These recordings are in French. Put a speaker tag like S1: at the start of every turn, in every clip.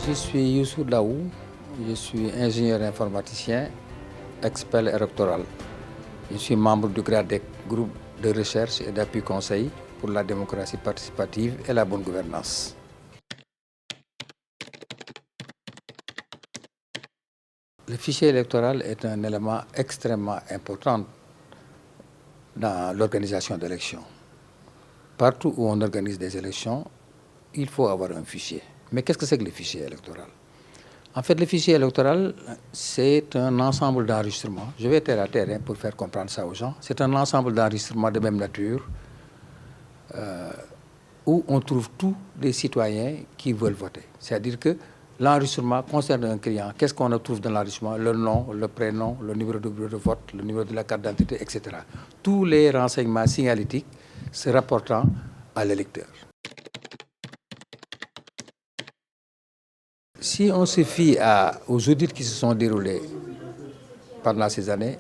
S1: Je suis Youssou Daou, je suis ingénieur informaticien, expert électoral. Je suis membre du GRADEC, groupe de recherche et d'appui conseil pour la démocratie participative et la bonne gouvernance. Le fichier électoral est un élément extrêmement important dans l'organisation d'élections. Partout où on organise des élections, il faut avoir un fichier. Mais qu'est-ce que c'est que le fichier électoral? En fait, le fichier électoral, c'est un ensemble d'enregistrements. Je vais terre à terre pour faire comprendre ça aux gens. C'est un ensemble d'enregistrements de même nature où on trouve tous les citoyens qui veulent voter. C'est-à-dire que l'enregistrement concerne un client. Qu'est-ce qu'on trouve dans l'enregistrement? Le nom, le prénom, le numéro de bureau de vote, le numéro de la carte d'identité, etc. Tous les renseignements signalétiques se rapportant à l'électeur. Si on se fie aux audits qui se sont déroulés pendant ces années,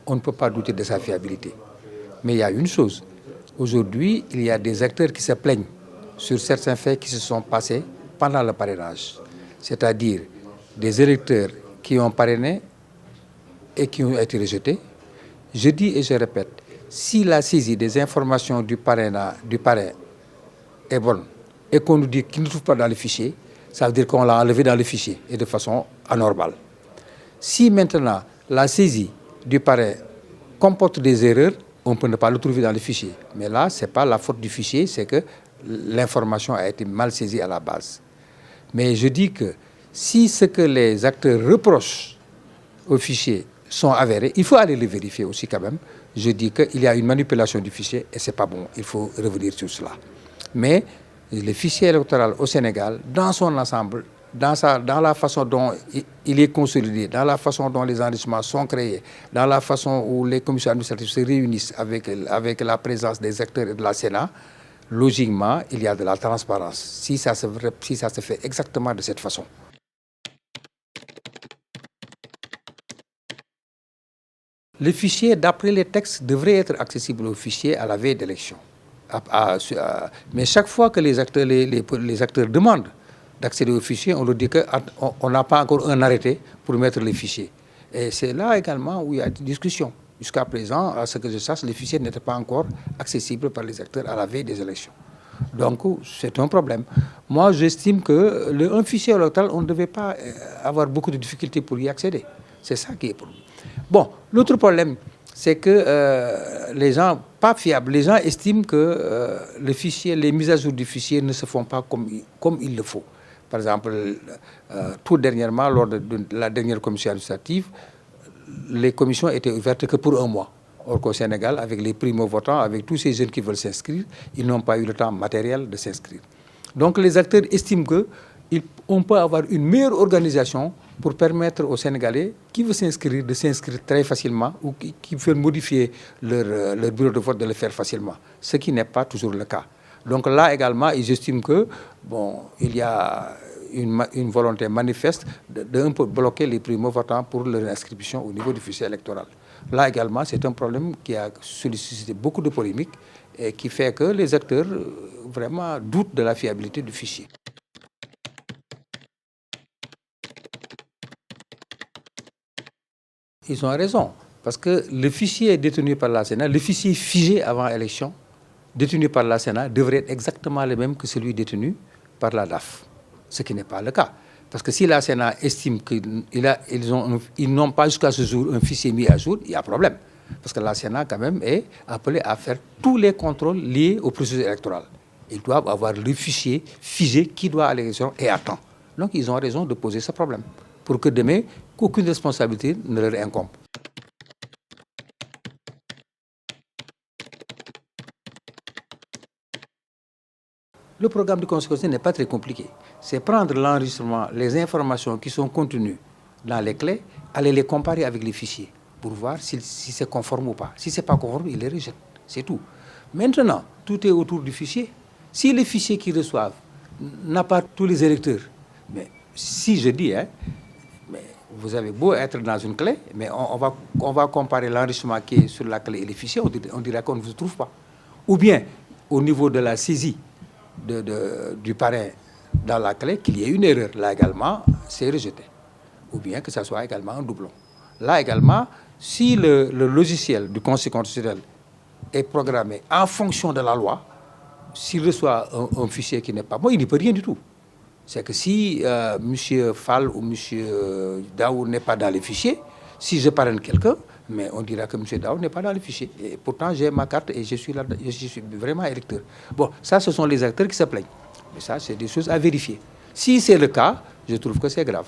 S1: on ne peut pas douter de sa fiabilité. Mais il y a une chose. Aujourd'hui, il y a des acteurs qui se plaignent sur certains faits qui se sont passés pendant le parrainage. C'est-à-dire des électeurs qui ont parrainé et qui ont été rejetés. Je dis et je répète, si la saisie des informations du parrain est bonne et qu'on nous dit qu'il ne trouve pas dans le fichier, ça veut dire qu'on l'a enlevé dans le fichier et de façon anormale. Si maintenant la saisie du parrain comporte des erreurs, on peut ne pas le trouver dans le fichier. Mais là, ce n'est pas la faute du fichier, c'est que l'information a été mal saisie à la base. Mais je dis que si ce que les acteurs reprochent au fichier sont avérés, il faut aller les vérifier aussi quand même. Je dis qu'il y a une manipulation du fichier et ce n'est pas bon. Il faut revenir sur cela. Mais le fichier électoral au Sénégal, dans son ensemble, dans la façon dont il est consolidé, dans la façon dont les enrichements sont créés, dans la façon où les commissions administratives se réunissent avec la présence des acteurs et de la Sénat, logiquement, il y a de la transparence, si ça se fait exactement de cette façon. Le fichier, d'après les textes, devrait être accessible au fichier à la veille d'élection. Mais chaque fois que les acteurs demandent d'accéder au fichier, on leur dit qu'on n'a pas encore un arrêté pour mettre les fichiers. Et c'est là également où il y a des discussions. Jusqu'à présent, à ce que je sache, les fichiers n'étaient pas encore accessibles par les acteurs à la veille des élections. Donc, c'est un problème. Moi, j'estime qu'un fichier électoral, on ne devait pas avoir beaucoup de difficultés pour y accéder. C'est ça qui est pour nous. Bon, l'autre problème, c'est que les gens, pas fiables, les gens estiment que le fichier, les mises à jour du fichier ne se font pas comme il le faut. Par exemple, tout dernièrement, lors de la dernière commission administrative, les commissions étaient ouvertes que pour un mois. Or qu'au Sénégal, avec les primo-votants, avec tous ces jeunes qui veulent s'inscrire, ils n'ont pas eu le temps matériel de s'inscrire. Donc les acteurs estiment qu'on peut avoir une meilleure organisation pour permettre aux Sénégalais qui veulent s'inscrire de s'inscrire très facilement ou qui veulent modifier leur bureau de vote de le faire facilement, ce qui n'est pas toujours le cas. Donc là également, j'estime que il y a une volonté manifeste d'un peu bloquer les primo-votants pour leur inscription au niveau du fichier électoral. Là également, c'est un problème qui a suscité beaucoup de polémiques et qui fait que les acteurs vraiment doutent de la fiabilité du fichier. Ils ont raison, parce que le fichier détenu par la Sénat, le fichier figé avant élection, détenu par la Sénat, devrait être exactement le même que celui détenu par la DAF, ce qui n'est pas le cas. Parce que si la Sénat estime qu'ils n'ont pas jusqu'à ce jour un fichier mis à jour, il y a problème. Parce que la Sénat, quand même, est appelée à faire tous les contrôles liés au processus électoral. Ils doivent avoir le fichier figé qui doit à l'élection et à temps. Donc, ils ont raison de poser ce problème, pour que demain, qu'aucune responsabilité ne leur incombe. Le programme de conséquence n'est pas très compliqué. C'est prendre l'enregistrement, les informations qui sont contenues dans les clés, aller les comparer avec les fichiers pour voir si c'est conforme ou pas. Si ce n'est pas conforme, il les rejette. C'est tout. Maintenant, tout est autour du fichier. Si les fichiers qu'ils reçoivent n'a pas tous les électeurs, mais si je dis, mais vous avez beau être dans une clé, mais on va comparer l'enrichissement qui est sur la clé et les fichiers, on dira qu'on ne vous trouve pas. Ou bien, au niveau de la saisie du parrain dans la clé, qu'il y ait une erreur. Là également, c'est rejeté. Ou bien que ça soit également un doublon. Là également, si le logiciel du Conseil constitutionnel est programmé en fonction de la loi, s'il reçoit un fichier qui n'est pas bon, il n'y peut rien du tout. C'est que si M. Fall ou M. Daou n'est pas dans les fichiers, si je parraine quelqu'un, mais on dira que M. Daou n'est pas dans les fichiers. Et pourtant, j'ai ma carte et je suis vraiment électeur. Bon, ça, ce sont les acteurs qui se plaignent. Mais ça, c'est des choses à vérifier. Si c'est le cas, je trouve que c'est grave.